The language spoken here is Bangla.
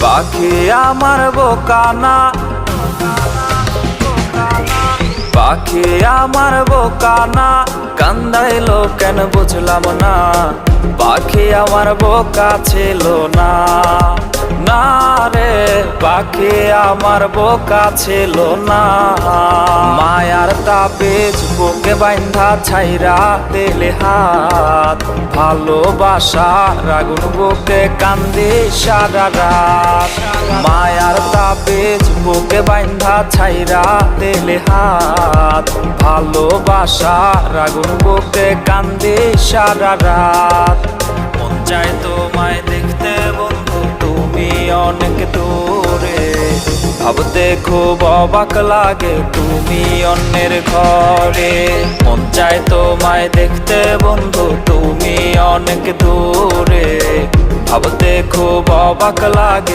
পাখি আমার বোকানা, পাখি আমার বোকানা, কান্দাইলো কেন বুঝলাম না। পাখি আমার বোকা ছিল না, না রে পাখি আমার বোকা ছিল না। মায়ার তাবিজ বুকে বাইন্ধা ছাইরা দিলে হাত, ভালোবাসার আগুন বুকে কান্দি সারা রাত। মায়ার তাবিজ বুকে বাইন্ধা ছাইরা দিলে হাত, ভালোবাসার আগুন বুকে কান্দি সারা রাত। মন চায় তোমায় দেখতে বন্ধু তুমি অনেক দূরে, ভাবতে খুব অবাক লাগে তুমি অন্যের ঘরে। মন চায় তোমায় দেখতে বন্ধু তুমি অনেক দূরে, ভাবতে খুব অবাক লাগে।